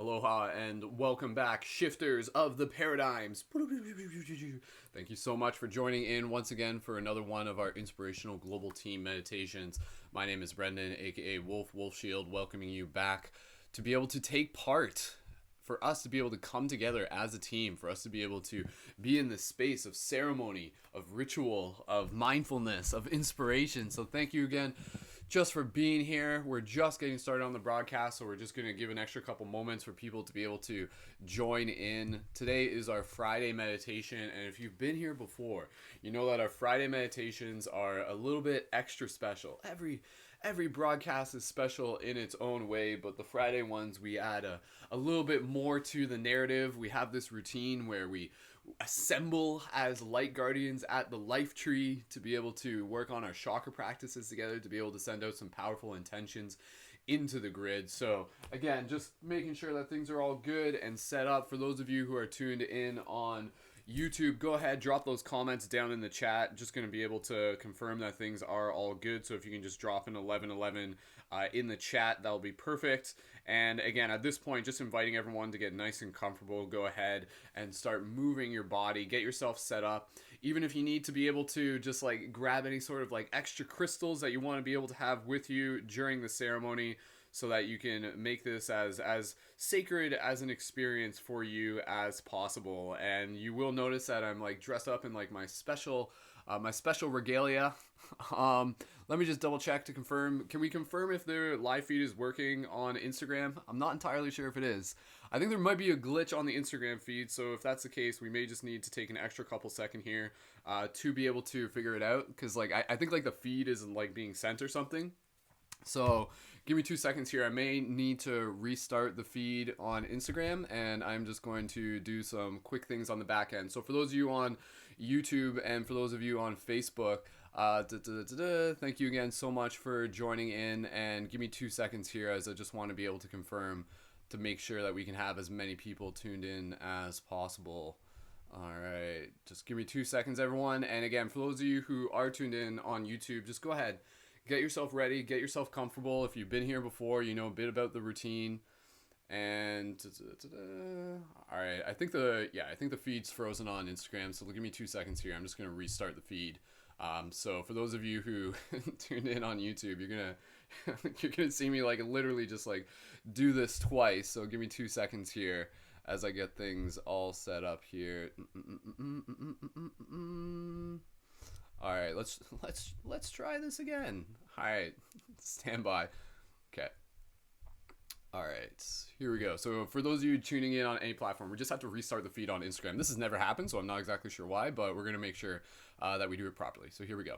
Aloha and welcome back, shifters of the paradigms. Thank you so much for joining in once again for another one of our inspirational global team meditations. My name is Brendan, aka Wolf Shield, welcoming you back to be able to take part, for us to be able to come together as a team, for us to be able to be in this space of ceremony, of ritual, of mindfulness, of inspiration. So thank you again just for being here. We're just getting started on the broadcast, so we're just going to give an extra couple moments for people to be able to join in. Today is our Friday meditation, and if you've been here before, you know that our Friday meditations are a little bit extra special. Every broadcast is special in its own way, but the Friday ones, we add a little bit more to the narrative. We have this routine where we assemble as light guardians at the life tree to be able to work on our chakra practices together, to be able to send out some powerful intentions into the grid. So again, just making sure that things are all good and set up. For those of you who are tuned in on YouTube, go ahead, drop those comments down in the chat. Just going to be able to confirm that things are all good. So if you can just drop an 1111 in the chat, that'll be perfect. And again, at this point, just inviting everyone to get nice and comfortable. Go ahead and start moving your body. Get yourself set up. Even if you need to be able to just like grab any sort of like extra crystals that you want to be able to have with you during the ceremony, so that you can make this as sacred as an experience for you as possible. And you will notice that I'm like dressed up in like my special regalia. Let me just double check to confirm. Can we confirm if their live feed is working on Instagram? I'm not entirely sure if it is. I think there might be a glitch on the Instagram feed, so if that's the case, we may just need to take an extra couple second here to be able to figure it out, because like I think like the feed isn't like being sent or something. So give me 2 seconds here. I may need to restart the feed on Instagram, and I'm just going to do some quick things on the back end. So for those of you on YouTube and for those of you on Facebook, thank you again so much for joining in, and give me 2 seconds here as I just want to be able to confirm to make sure that we can have as many people tuned in as possible. All right, just give me 2 seconds, everyone. And again, for those of you who are tuned in on YouTube, just go ahead, get yourself ready, get yourself comfortable. If you've been here before, you know a bit about the routine. And all right, I think the feed's frozen on Instagram, so give me 2 seconds here. I'm just gonna restart the feed. So for those of you who tuned in on YouTube, you're gonna see me like literally just like do this twice. So give me 2 seconds here as I get things all set up here. All right, let's try this again. All right, stand by. Okay. All right, here we go. So for those of you tuning in on any platform, we just have to restart the feed on Instagram. This has never happened, so I'm not exactly sure why, but we're gonna make sure that we do it properly. So here we go.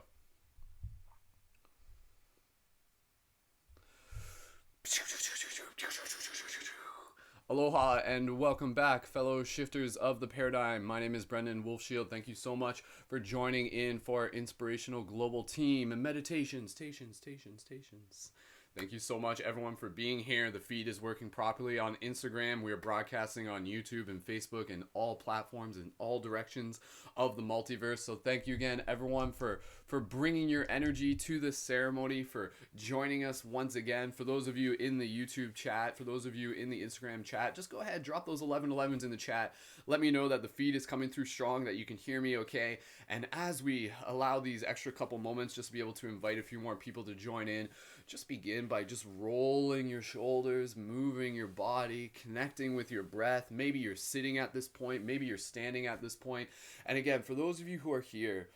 Aloha and welcome back, fellow shifters of the paradigm. My name is Brendan Wolfshield. Thank you so much for joining in for our inspirational global team and meditations. Thank you so much, everyone, for being here. The feed is working properly on Instagram. We are broadcasting on YouTube and Facebook and all platforms in all directions of the multiverse. So thank you again, everyone, for bringing your energy to this ceremony, for joining us once again. For those of you in the YouTube chat, for those of you in the Instagram chat, just go ahead, drop those 1111s in the chat. Let me know that the feed is coming through strong, that you can hear me okay. And as we allow these extra couple moments just to be able to invite a few more people to join in, just begin by just rolling your shoulders, moving your body, connecting with your breath. Maybe you're sitting at this point, maybe you're standing at this point. And again, for those of you who are here,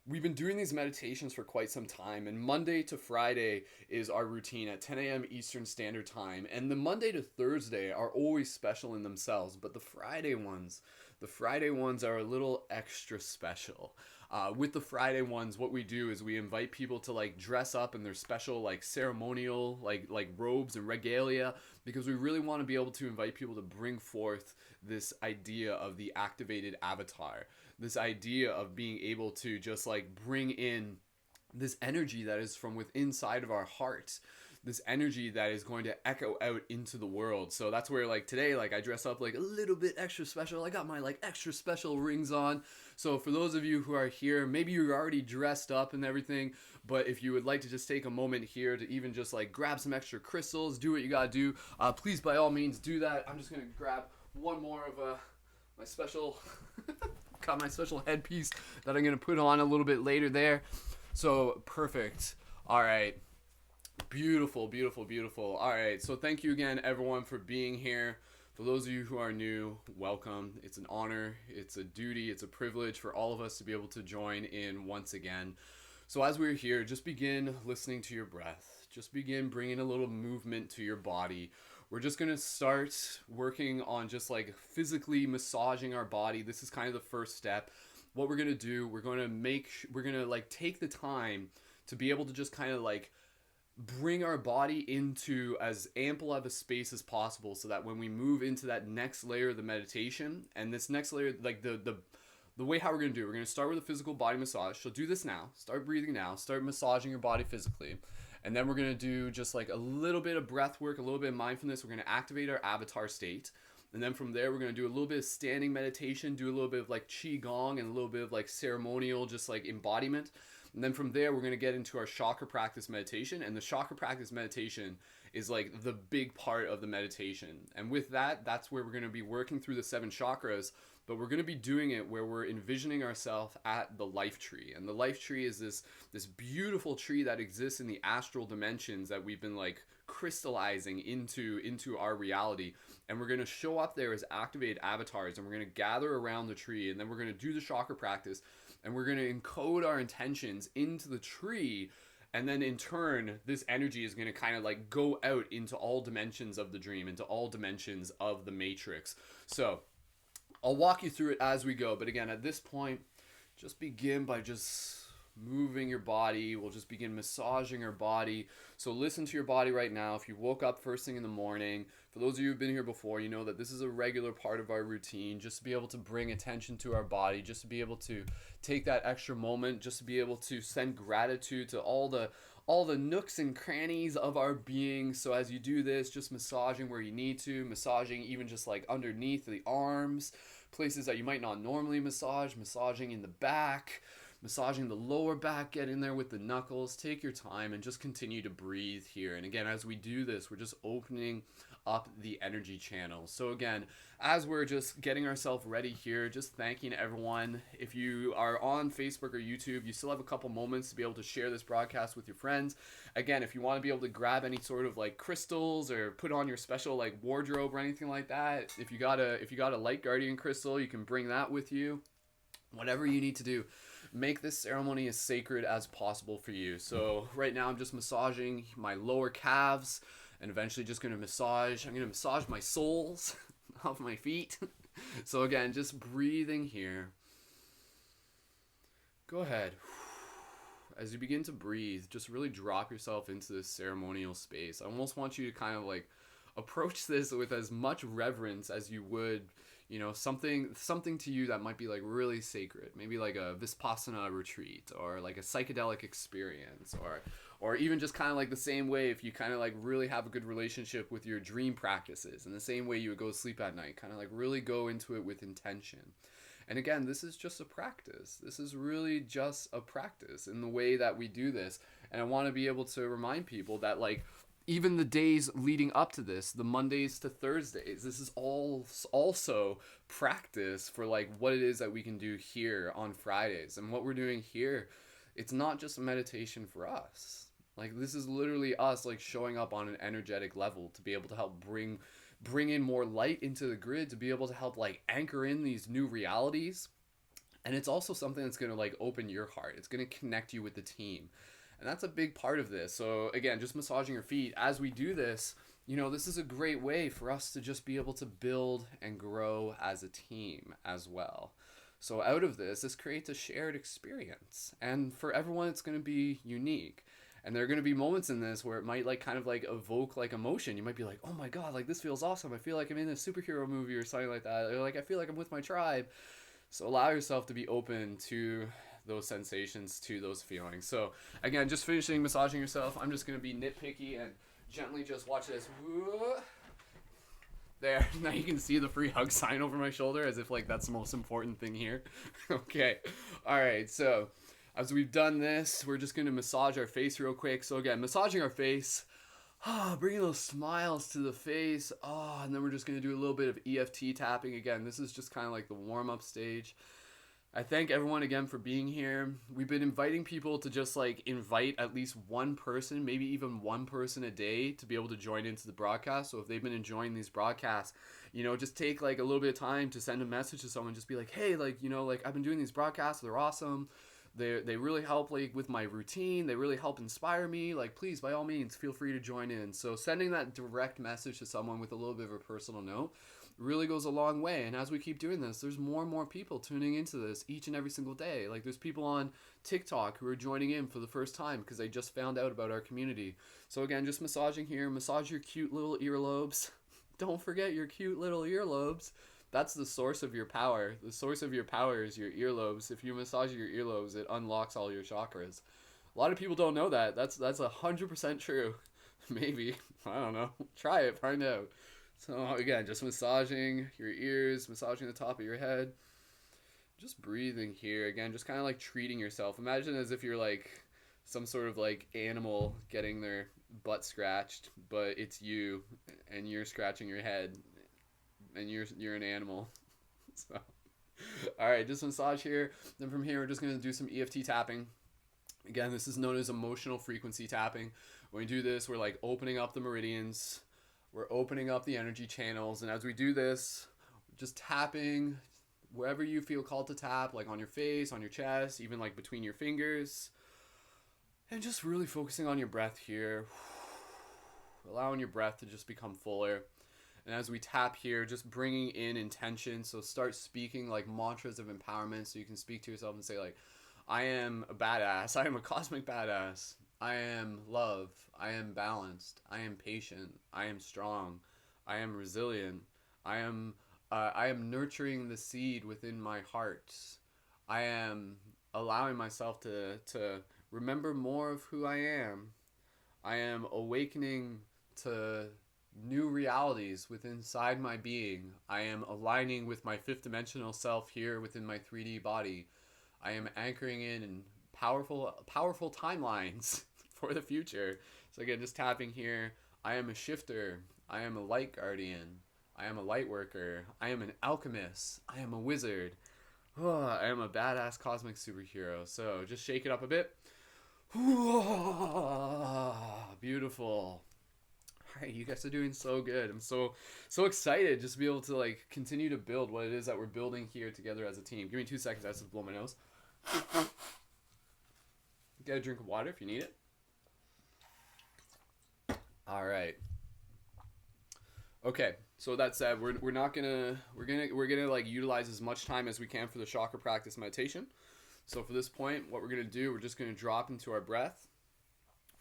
we've been doing these meditations for quite some time, and Monday to Friday is our routine at 10 a.m. Eastern Standard Time. And the Monday to Thursday are always special in themselves, but the Friday ones are a little extra special. With the Friday ones, what we do is we invite people to like dress up in their special like ceremonial like robes and regalia, because we really want to be able to invite people to bring forth this idea of the activated avatar, this idea of being able to just like bring in this energy that is from within inside of our heart, this energy that is going to echo out into the world. So that's where like today, like I dress up like a little bit extra special. I got my like extra special rings on. So for those of you who are here, maybe you're already dressed up and everything, but if you would like to just take a moment here to even just like grab some extra crystals, do what you gotta do, please by all means do that. I'm just gonna grab one more of my special got my special headpiece that I'm gonna put on a little bit later there. So perfect. All right. Beautiful, beautiful, beautiful. All right, so thank you again, everyone, for being here. For those of you who are new, welcome. It's an honor, it's a duty, it's a privilege for all of us to be able to join in once again. So as we're here, just begin listening to your breath. Just begin bringing a little movement to your body. We're just going to start working on just like physically massaging our body. This is kind of the first step. What we're going to do, we're going to like take the time to be able to just kind of like bring our body into as ample of a space as possible, so that when we move into that next layer of the meditation, and this next layer, like the way how we're going to do it, we're going to start with a physical body massage. So do this now, start breathing now, start massaging your body physically, and then we're going to do just like a little bit of breath work, a little bit of mindfulness. We're going to activate our avatar state, and then from there we're going to do a little bit of standing meditation, do a little bit of like qi gong, and a little bit of like ceremonial just like embodiment. And then from there, we're going to get into our chakra practice meditation. And the chakra practice meditation is like the big part of the meditation. And with that, that's where we're going to be working through the 7 chakras. But we're going to be doing it where we're envisioning ourselves at the life tree. And the life tree is this beautiful tree that exists in the astral dimensions that we've been like crystallizing into our reality. And we're going to show up there as activated avatars. And we're going to gather around the tree. And then we're going to do the chakra practice. And we're going to encode our intentions into the tree. And then in turn, this energy is going to kind of like go out into all dimensions of the dream, into all dimensions of the matrix. So I'll walk you through it as we go. But again, at this point, just begin by just moving your body. We'll just begin massaging our body. So listen to your body right now. If you woke up first thing in the morning, for those of you who've been here before, you know that this is a regular part of our routine, just to be able to bring attention to our body, just to be able to take that extra moment, just to be able to send gratitude to all the nooks and crannies of our being. So as you do this, just massaging where you need to, massaging even just like underneath the arms, places that you might not normally massage, massaging in the back, massaging the lower back, get in there with the knuckles. Take your time and just continue to breathe here. And again, as we do this, we're just opening up the energy channels. So again, as we're just getting ourselves ready here, just thanking everyone. If you are on Facebook or YouTube, you still have a couple moments to be able to share this broadcast with your friends. Again, if you want to be able to grab any sort of like crystals or put on your special like wardrobe or anything like that, if you got a light guardian crystal, you can bring that with you. Whatever you need to do, make this ceremony as sacred as possible for you. So right now I'm just massaging my lower calves, and eventually just going to massage. I'm going to massage my soles of my feet. So again, just breathing here. Go ahead. As you begin to breathe, just really drop yourself into this ceremonial space. I almost want you to kind of like approach this with as much reverence as you would, you know, something to you that might be like really sacred. Maybe like a Vipassana retreat, or like a psychedelic experience, or even just kind of like the same way if you kind of like really have a good relationship with your dream practices, in the same way you would go to sleep at night, kind of like really go into it with intention. And again, this is just a practice. This is really just a practice in the way that we do this. And I want to be able to remind people that like even the days leading up to this, the Mondays to Thursdays, this is all also practice for like what it is that we can do here on Fridays. And what we're doing here, it's not just a meditation for us. Like this is literally us like showing up on an energetic level to be able to help bring in more light into the grid, to be able to help like anchor in these new realities. And it's also something that's going to like open your heart. It's going to connect you with the team. And that's a big part of this. So again, just massaging your feet. As we do this, you know, this is a great way for us to just be able to build and grow as a team as well. So out of this creates a shared experience. And for everyone, it's going to be unique. And there are going to be moments in this where it might like kind of like evoke like emotion. You might be like, oh my God, like this feels awesome. I feel like I'm in a superhero movie or something like that. Or like, I feel like I'm with my tribe. So allow yourself to be open to those sensations, to those feelings. So again, just finishing massaging yourself, I'm just going to be nitpicky and gently just watch this. There, now you can see the free hug sign over my shoulder as if like that's the most important thing here. Okay, all right, so as we've done this, we're just going to massage our face real quick. So again, massaging our face, bringing those smiles to the face. And then we're just going to do a little bit of EFT tapping. Again, this is just kind of like the warm-up stage. I thank everyone again for being here. We've been inviting people to just like invite at least one person, maybe even one person a day to be able to join into the broadcast. So if they've been enjoying these broadcasts, just take like a little bit of time to send a message to someone. Just be like, hey, like, I've been doing these broadcasts. They're awesome. They really help like with my routine. They really help inspire me. Like, please, by all means, feel free to join in. So sending that direct message to someone with a little bit of a personal note really goes a long way. And as we keep doing this, there's more and more people tuning into this each and every single day. Like there's people on TikTok who are joining in for the first time because they just found out about our community. So again, just massaging here. Massage your cute little earlobes. Don't forget your cute little earlobes. That's the source of your power. The source of your power is your earlobes. If you massage your earlobes, it unlocks all your chakras. A lot of people don't know that. That's 100% true. Maybe. I don't know. Try it. Find out. So again, just massaging your ears, massaging the top of your head. Just breathing here. Again, just kind of like treating yourself. Imagine as if you're like some sort of like animal getting their butt scratched, but it's you and you're scratching your head and you're an animal. So all right, just massage here. Then from here, we're just going to do some EFT tapping. Again, this is known as emotional frequency tapping. When we do this, we're like opening up the meridians. We're opening up the energy channels. And as we do this, just tapping wherever you feel called to tap, like on your face, on your chest, even like between your fingers. And just really focusing on your breath here. Allowing your breath to just become fuller. And as we tap here, just bringing in intention. So start speaking like mantras of empowerment. So you can speak to yourself and say like, I am a badass. I am a cosmic badass. I am love. I am balanced. I am patient. I am strong. I am resilient. I am nurturing the seed within my heart. I am allowing myself to remember more of who I am. I am awakening to new realities within inside my being. I am aligning with my fifth dimensional self here within my 3D body. I am anchoring in powerful timelines for the future. So again, just tapping here. I am a shifter. I am a light guardian. I am a light worker. I am an alchemist. I am a wizard. I am a badass cosmic superhero. So just shake it up a bit. Beautiful. All right, you guys are doing so good. I'm so excited just to be able to like continue to build what it is that we're building here together as a team. Give me 2 seconds. I have to blow my nose. Get a drink of water if you need it. All right. Okay. So that said, we're gonna like utilize as much time as we can for the chakra practice meditation. So for this point, what we're gonna do, we're just gonna drop into our breath.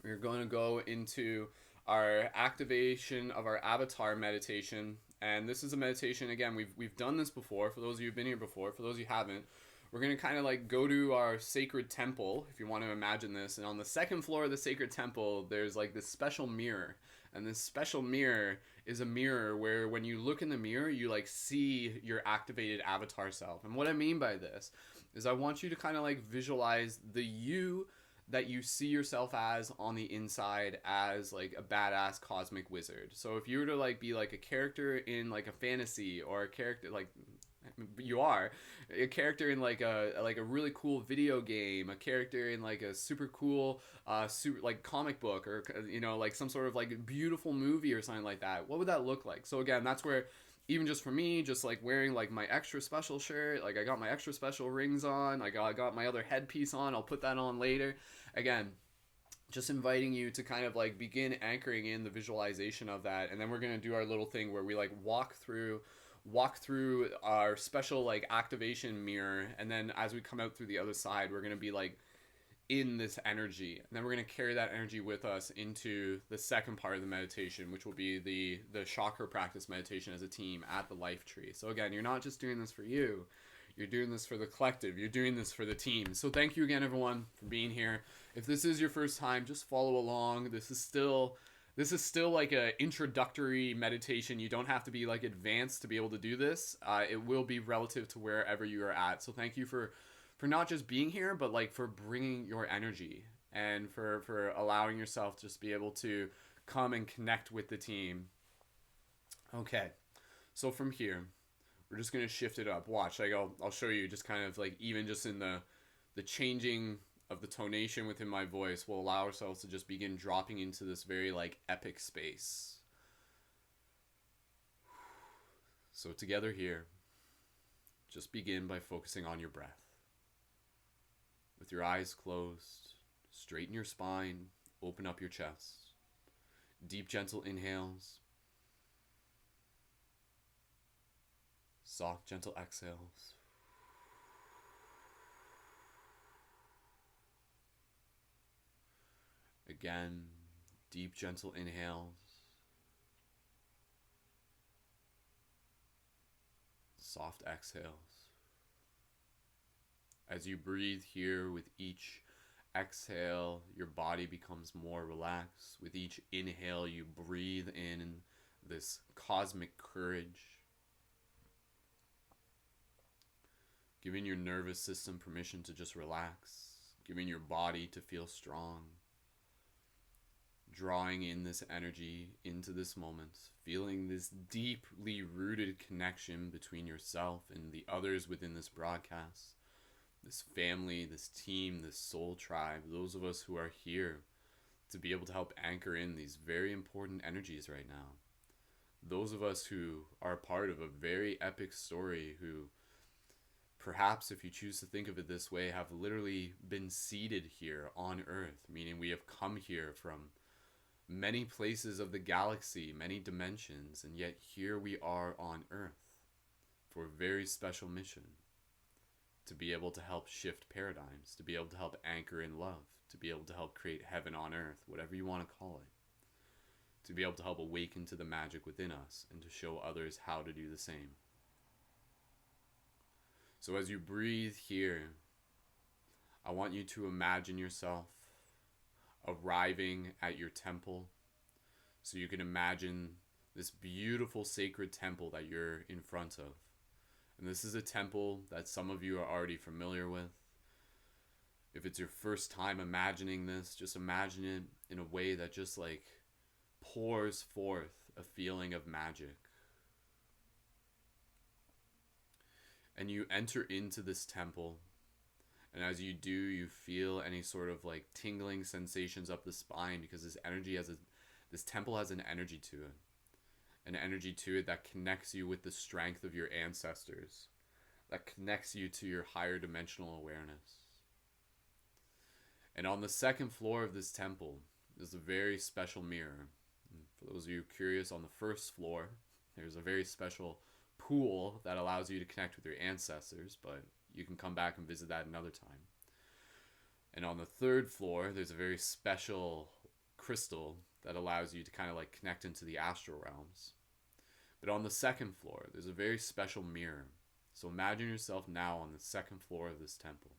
We're going to go into our activation of our avatar meditation, and this is a meditation. Again, we've done this before. For those of you who've been here before, for those of you who haven't, we're going to kind of like go to our sacred temple, if you want to imagine this. And on the second floor of the sacred temple, there's like this special mirror. And this special mirror is a mirror where when you look in the mirror, you like see your activated avatar self. And what I mean by this is I want you to kind of like visualize the you that you see yourself as on the inside as like a badass cosmic wizard. So if you were to like be like a character in like a fantasy, or a character like you are a character in like a really cool video game, a character in like a super cool super like comic book, or like some sort of like beautiful movie or something like that, what would that look like? So again, that's where even just for me, just like wearing like my extra special shirt, like I got my extra special rings on, I got my other headpiece on, I'll put that on later. Again, just inviting you to kind of like begin anchoring in the visualization of that. And then we're going to do our little thing where we like walk through our special like activation mirror, and then as we come out through the other side, we're going to be like in this energy, and then we're going to carry that energy with us into the second part of the meditation, which will be the chakra practice meditation as a team at the life tree. So again, you're not just doing this for you, you're doing this for the collective, you're doing this for the team. So thank you again, everyone, for being here. If this is your first time, just follow along. This is still This is still like a introductory meditation. You don't have to be like advanced to be able to do this. It will be relative to wherever you are at. So thank you for not just being here, but like for bringing your energy and for allowing yourself to just be able to come and connect with the team. Okay, so from here, we're just gonna shift it up. Watch, like I'll show you just kind of like even just in the changing of the tonation within my voice will allow ourselves to just begin dropping into this very like epic space. So together here, just begin by focusing on your breath. With your eyes closed, straighten your spine, open up your chest. Deep, gentle inhales. Soft, gentle exhales. Again, deep, gentle inhales. Soft exhales. As you breathe here with each exhale, your body becomes more relaxed. With each inhale, you breathe in this cosmic courage, giving your nervous system permission to just relax, giving your body to feel strong, drawing in this energy into this moment, feeling this deeply rooted connection between yourself and the others within this broadcast, this family, this team, this soul tribe, those of us who are here to be able to help anchor in these very important energies right now. Those of us who are a part of a very epic story, who perhaps, if you choose to think of it this way, have literally been seated here on Earth, meaning we have come here from many places of the galaxy, many dimensions, and yet here we are on Earth for a very special mission. To be able to help shift paradigms, to be able to help anchor in love, to be able to help create heaven on earth, whatever you want to call it. To be able to help awaken to the magic within us and to show others how to do the same. So as you breathe here, I want you to imagine yourself arriving at your temple. So you can imagine this beautiful sacred temple that you're in front of. And this is a temple that some of you are already familiar with. If it's your first time imagining this, just imagine it in a way that just like pours forth a feeling of magic. And you enter into this temple, and as you do, you feel any sort of like tingling sensations up the spine, because this temple has an energy to it. An energy to it that connects you with the strength of your ancestors, that connects you to your higher dimensional awareness. And on the second floor of this temple is a very special mirror. And for those of you curious, on the first floor, there's a very special pool that allows you to connect with your ancestors, but you can come back and visit that another time. And on the third floor, there's a very special crystal that allows you to kind of like connect into the astral realms. But on the second floor, there's a very special mirror. So imagine yourself now on the second floor of this temple.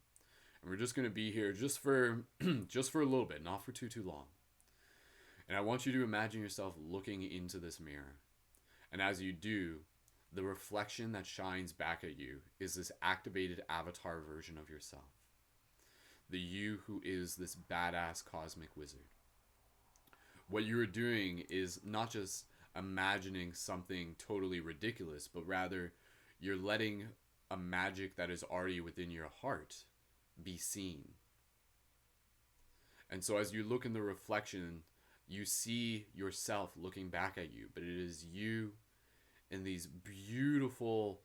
And we're just going to be here just for a little bit, not for too long. And I want you to imagine yourself looking into this mirror. And as you do, the reflection that shines back at you is this activated avatar version of yourself. The you who is this badass cosmic wizard. What you are doing is not just imagining something totally ridiculous, but rather you're letting a magic that is already within your heart be seen. And so as you look in the reflection, you see yourself looking back at you, but it is you in this beautiful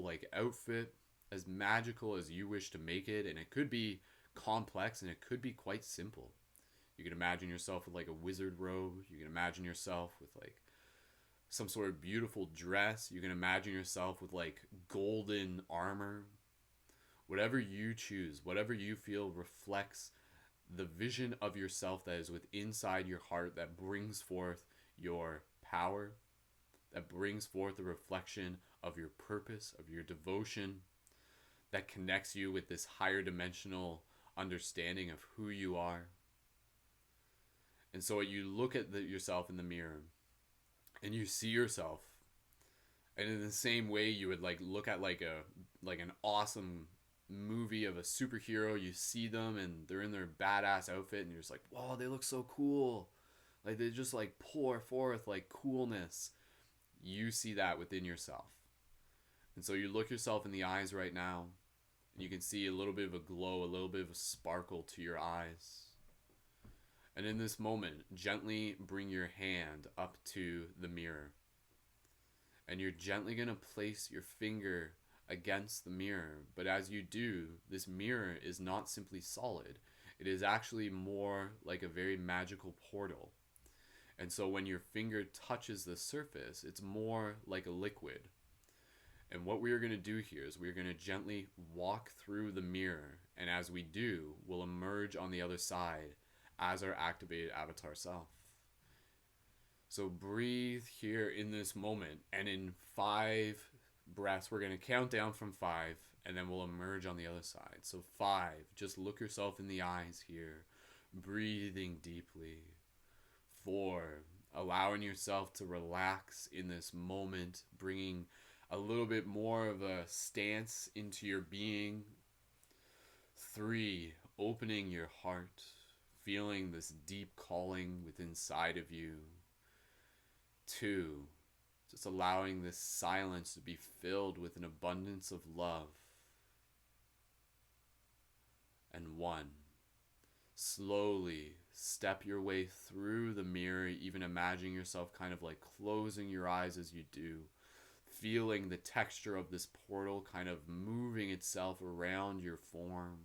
like outfit, as magical as you wish to make it. And it could be complex and it could be quite simple. You can imagine yourself with like a wizard robe. You can imagine yourself with like some sort of beautiful dress. You can imagine yourself with like golden armor. Whatever you choose, whatever you feel reflects the vision of yourself that is within inside your heart, that brings forth your power, that brings forth the reflection of your purpose, of your devotion, that connects you with this higher dimensional understanding of who you are. And so you look at yourself in the mirror and you see yourself, and in the same way you would like look at like an awesome movie of a superhero, you see them and they're in their badass outfit and you're just like, wow, they look so cool. Like they just like pour forth like coolness. You see that within yourself. And so you look yourself in the eyes right now and you can see a little bit of a glow, a little bit of a sparkle to your eyes. And in this moment, gently bring your hand up to the mirror. And you're gently going to place your finger against the mirror. But as you do, this mirror is not simply solid. It is actually more like a very magical portal. And so when your finger touches the surface, it's more like a liquid. And what we are going to do here is we're going to gently walk through the mirror. And as we do, we'll emerge on the other side as our activated avatar self. So breathe here in this moment, and in 5 breaths, we're going to count down from 5, and then we'll emerge on the other side. So 5, just look yourself in the eyes here, breathing deeply. 4, allowing yourself to relax in this moment, bringing a little bit more of a stance into your being. 3, opening your heart, feeling this deep calling within inside of you. 2, just allowing this silence to be filled with an abundance of love. And 1, slowly step your way through the mirror, even imagining yourself kind of like closing your eyes as you do, feeling the texture of this portal kind of moving itself around your form.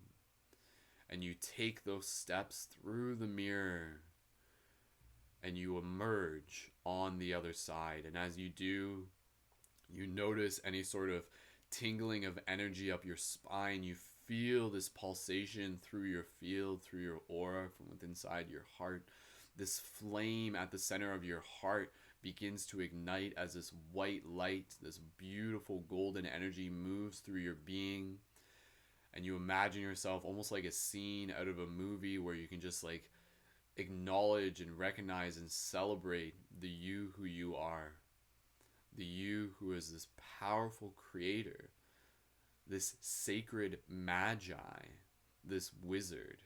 And you take those steps through the mirror and you emerge on the other side. And as you do, you notice any sort of tingling of energy up your spine. You feel this pulsation through your field, through your aura, from within inside your heart. This flame at the center of your heart begins to ignite as this white light, this beautiful golden energy moves through your being. And you imagine yourself almost like a scene out of a movie where you can just like acknowledge and recognize and celebrate the you who you are. The you who is this powerful creator, this sacred magi, this wizard.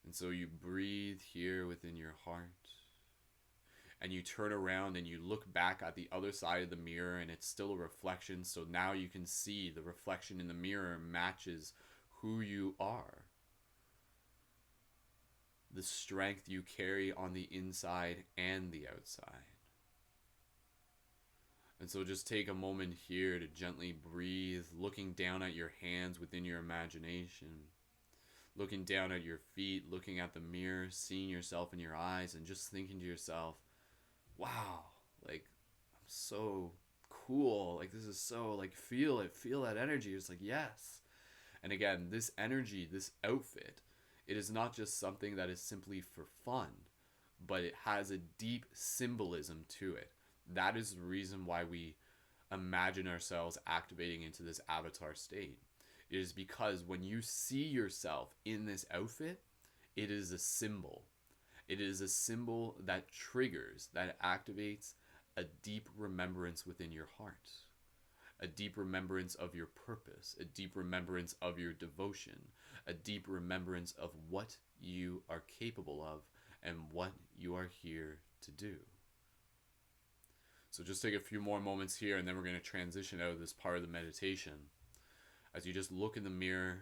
And so you breathe here within your heart. And you turn around and you look back at the other side of the mirror and it's still a reflection. So now you can see the reflection in the mirror matches who you are. The strength you carry on the inside and the outside. And so just take a moment here to gently breathe, looking down at your hands within your imagination. Looking down at your feet, looking at the mirror, seeing yourself in your eyes and just thinking to yourself, wow, like I'm so cool, like this is so like feel that energy. It's like yes. And again, this energy, this outfit, it is not just something that is simply for fun, but it has a deep symbolism to it. That is the reason why we imagine ourselves activating into this avatar state. It is because when you see yourself in this outfit, it is a symbol. It is a symbol that triggers, that activates a deep remembrance within your heart. A deep remembrance of your purpose, a deep remembrance of your devotion, a deep remembrance of what you are capable of and what you are here to do. So just take a few more moments here and then we're going to transition out of this part of the meditation. As you just look in the mirror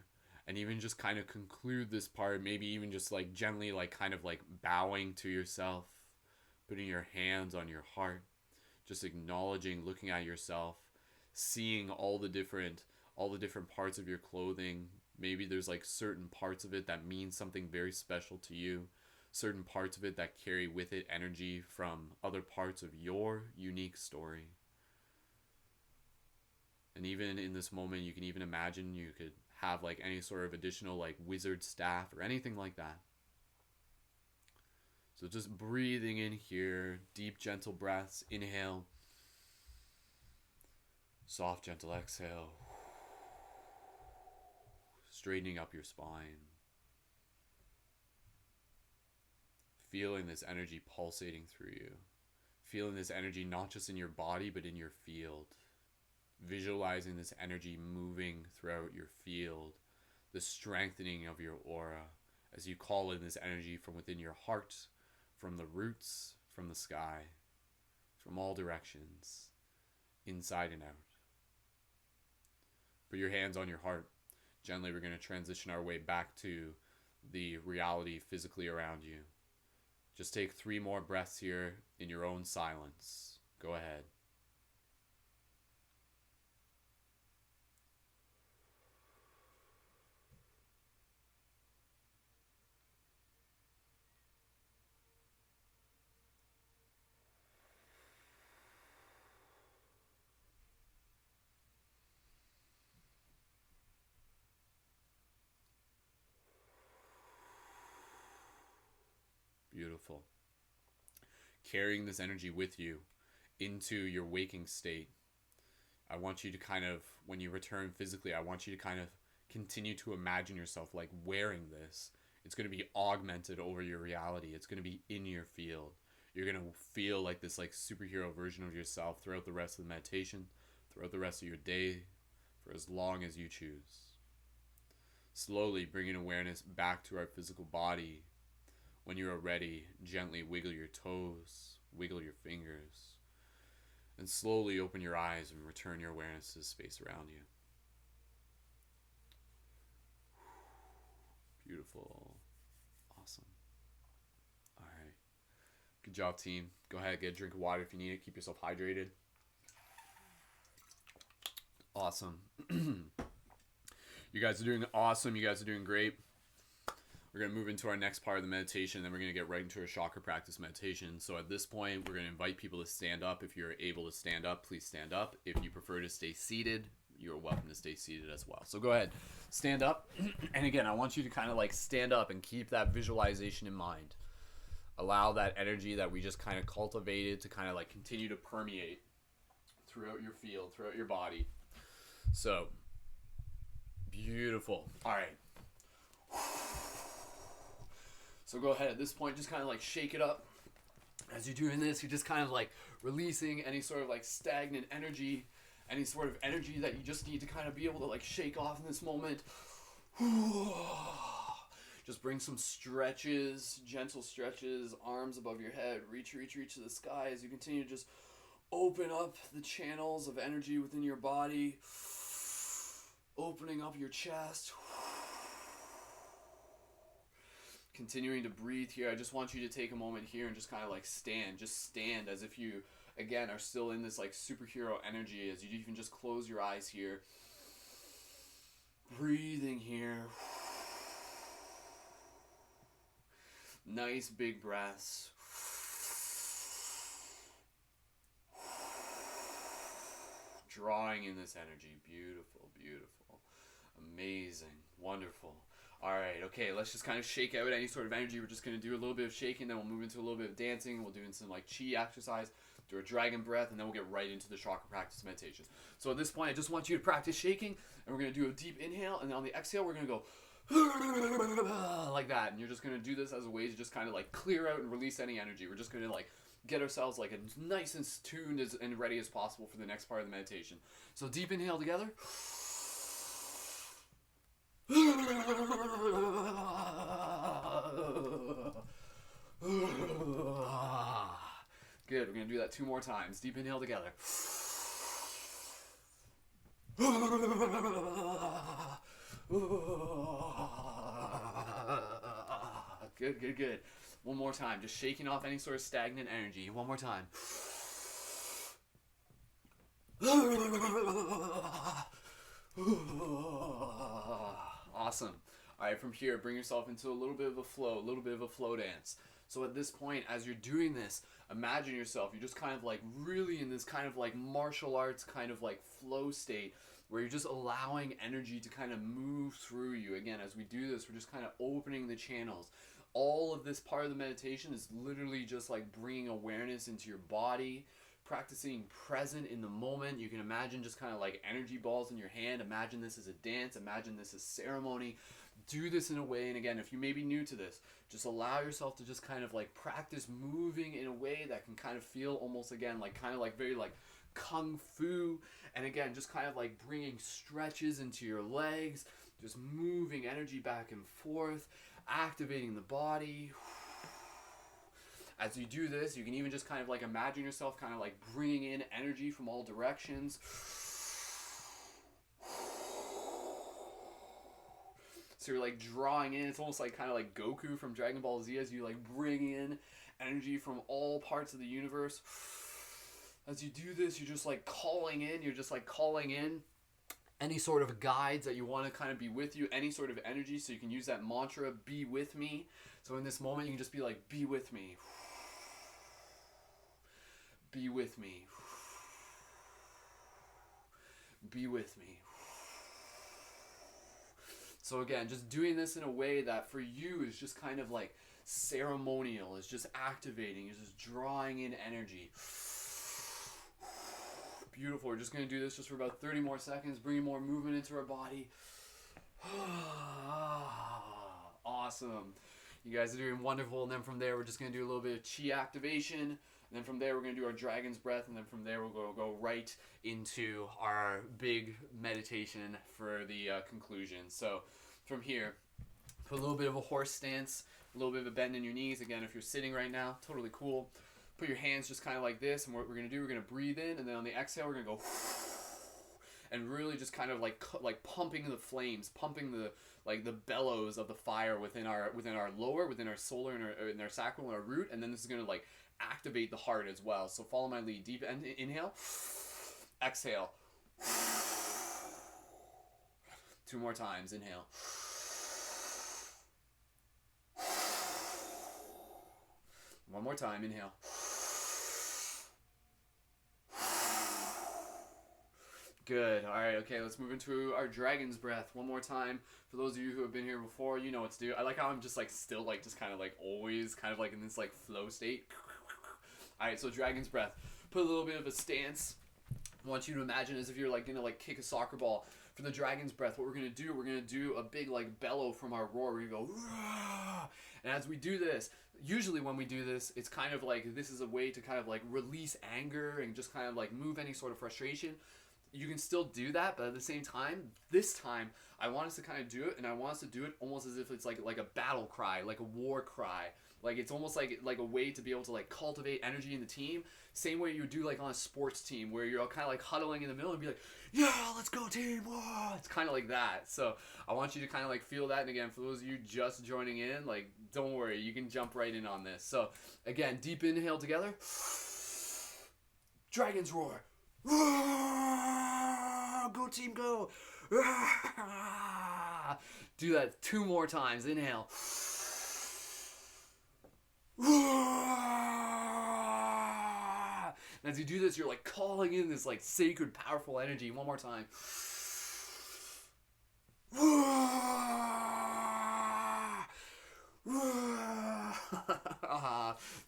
and even just kind of conclude this part, maybe even just like gently like kind of like bowing to yourself, putting your hands on your heart, just acknowledging, looking at yourself, seeing all the different parts of your clothing. Maybe there's like certain parts of it that mean something very special to you, certain parts of it that carry with it energy from other parts of your unique story. And even in this moment, you can even imagine you could have like any sort of additional like wizard staff or anything like that. So just breathing in here, deep, gentle breaths. Inhale. Soft, gentle exhale. Straightening up your spine. feeling this energy pulsating through you, feeling this energy not just in your body but in your field, visualizing this energy moving throughout your field, the strengthening of your aura as you call in this energy from within your heart, from the roots, from the sky, from all directions, inside and out. Put your hands on your heart. Gently, we're going to transition our way back to the reality physically around you. Just take 3 more breaths here in your own silence. Go ahead. Beautiful. Carrying this energy with you into your waking state. I want you to kind of, when you return physically, I want you to kind of continue to imagine yourself like wearing this. It's going to be augmented over your reality. It's going to be in your field. You're going to feel like this like superhero version of yourself throughout the rest of the meditation, throughout the rest of your day, for as long as you choose. Slowly bringing awareness back to our physical body. When you are ready, gently wiggle your toes, wiggle your fingers, and slowly open your eyes and return your awareness to the space around you. Beautiful. Awesome. All right. Good job, team. Go ahead, get a drink of water if you need it. Keep yourself hydrated. Awesome. You guys are doing awesome. You guys are doing great. We're going to move into our next part of the meditation, then we're going to get right into our chakra practice meditation. So at this point, we're going to invite people to stand up. If you're able to stand up, please stand up. If you prefer to stay seated, you're welcome to stay seated as well. So go ahead, stand up. And again, I want you to kind of like stand up and keep that visualization in mind. Allow that energy that we just kind of cultivated to kind of like continue to permeate throughout your field, throughout your body. So, beautiful. All right. So go ahead at this point, just kind of like shake it up. As you're doing this, you're just kind of like releasing any sort of like stagnant energy, any sort of energy that you just need to kind of be able to like shake off in this moment. Just bring some stretches, gentle stretches, arms above your head, reach to the sky as you continue to just open up the channels of energy within your body, opening up your chest. Continuing to breathe here. I just want you to take a moment here and just kind of like stand. Just stand as if you, again, are still in this like superhero energy as you even just close your eyes here. Breathing here. Nice big breaths. Drawing in this energy. Beautiful, beautiful. Amazing. Wonderful. All right, okay, let's just kind of shake out any sort of energy. We're just going to do a little bit of shaking, then we'll move into a little bit of dancing. We'll do some like chi exercise, do a dragon breath, and then we'll get right into the chakra practice meditation. So at this point, I just want you to practice shaking, and we're going to do a deep inhale, and then on the exhale, we're going to go like that. And you're just going to do this as a way to just kind of like clear out and release any energy. We're just going to like get ourselves like as nice and tuned and ready as possible for the next part of the meditation. So deep inhale together. Good. We're going to do that 2 more times. Deep inhale together. Good. One more time. Just shaking off any sort of stagnant energy. One more time. Awesome. All right, from here, bring yourself into a little bit of a flow dance. So at this point, as you're doing this, imagine yourself, you're just kind of like really in this kind of like martial arts kind of like flow state where you're just allowing energy to kind of move through you. Again, as we do this, we're just kind of opening the channels. All of this part of the meditation is literally just like bringing awareness into your body, practicing present in the moment. You can imagine just kind of like energy balls in your hand. Imagine this as a dance. Imagine this as ceremony. do this in a way, and again, if you may be new to this, just allow yourself to just kind of like practice moving in a way that can kind of feel almost, again, like kind of like very like kung fu. And again, just kind of like bringing stretches into your legs, just moving energy back and forth, activating the body. As you do this, you can even just kind of like imagine yourself kind of like bringing in energy from all directions. So you're like drawing in, it's almost like kind of like Goku from Dragon Ball Z as you like bring in energy from all parts of the universe. As you do this, you're just like calling in any sort of guides that you want to kind of be with you, any sort of energy, so you can use that mantra, be with me. So in this moment, you can just be like, be with me. Be with me. Be with me. So again, just doing this in a way that for you is just kind of like ceremonial, is just activating, is just drawing in energy. Beautiful. We're just going to do this just for about 30 more seconds, bringing more movement into our body. Awesome. You guys are doing wonderful. And then from there, we're just going to do a little bit of chi activation. And then from there, we're going to do our dragon's breath. And then from there, we'll go right into our big meditation for the conclusion. So from here, put a little bit of a horse stance, a little bit of a bend in your knees. Again, if you're sitting right now, totally cool. Put your hands just kind of like this. And what we're going to do, we're going to breathe in. And then on the exhale, we're going to go and really just kind of like pumping the flames, pumping the bellows of the fire within our lower, within our solar, in our sacral, and our root. And then this is going to like activate the heart as well. So follow my lead. Deep inhale, exhale. 2 more times. Inhale. One more time. Inhale. Good. All right. Okay. Let's move into our dragon's breath one more time. For those of you who have been here before, you know what to do. I like how I'm just like still like just kind of like always kind of like in this like flow state. All right. So dragon's breath. Put a little bit of a stance. I want you to imagine as if you're like gonna like kick a soccer ball. For the dragon's breath, what we're gonna do a big like bellow from our roar. We're gonna go, Rah! And as we do this, usually when we do this, it's kind of like this is a way to kind of like release anger and just kind of like move any sort of frustration. You can still do that, but at the same time, this time, I want us to kind of do it, and I want us to do it almost as if it's like a battle cry, like a war cry. Like it's almost like a way to be able to like cultivate energy in the team. Same way you would do like on a sports team where you're all kind of like huddling in the middle and be like, yeah, let's go team. Whoa. It's kind of like that. So I want you to kind of like feel that. And again, for those of you just joining in, like don't worry, you can jump right in on this. So again, deep inhale together. Dragon's roar. Go team, go. Do that 2 more times. Inhale. And as you do this, you're like calling in this like sacred, powerful energy. One more time.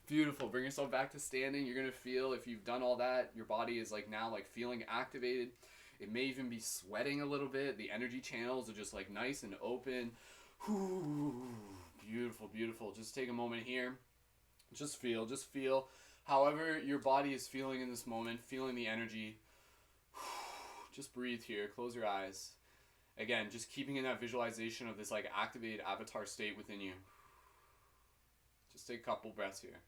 Beautiful. Bring yourself back to standing. You're gonna feel, if you've done all that, your body is like now like feeling activated. It may even be sweating a little bit. The energy channels are just like nice and open. Beautiful, beautiful. Just take a moment here. Just feel however your body is feeling in this moment, feeling the energy. Just breathe here. Close your eyes. Again, just keeping in that visualization of this like activated avatar state within you. Just take a couple breaths here.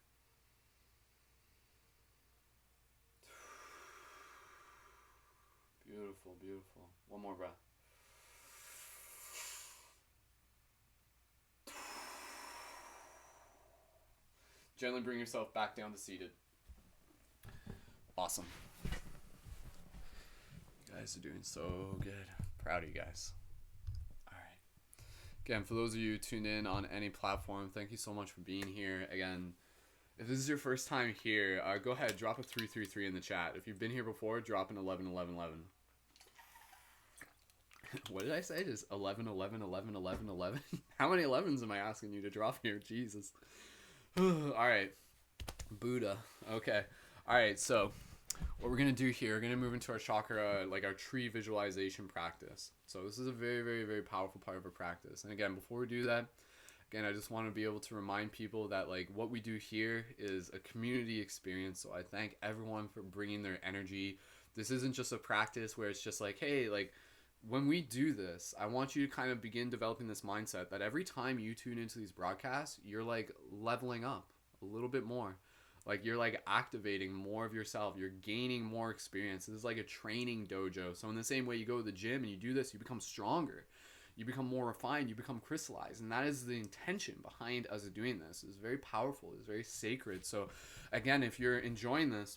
Beautiful, beautiful. One more breath. Gently bring yourself back down to seated. Awesome. You guys are doing so good. Proud of you guys. All right. Again, for those of you tuned in on any platform, thank you so much for being here. Again, if this is your first time here, go ahead, drop a 333 in the chat. If you've been here before, drop an 11, 11, 11. What did I say? Just 11, 11, 11, 11, 11? How many 11s am I asking you to drop here? Jesus. All right. Buddha. Okay. All right. So what we're going to do here, we're going to move into our chakra, like our tree visualization practice. So this is a very, very, very powerful part of our practice. And again, before we do that, again, I just want to be able to remind people that like what we do here is a community experience. So I thank everyone for bringing their energy. This isn't just a practice where it's just like, hey, like when we do this, I want you to kind of begin developing this mindset that every time you tune into these broadcasts, you're like leveling up a little bit more. Like you're like activating more of yourself. You're gaining more experience. This is like a training dojo. So in the same way you go to the gym and you do this, you become stronger. You become more refined. You become crystallized. And that is the intention behind us doing this. It's very powerful. It's very sacred. So again, if you're enjoying this,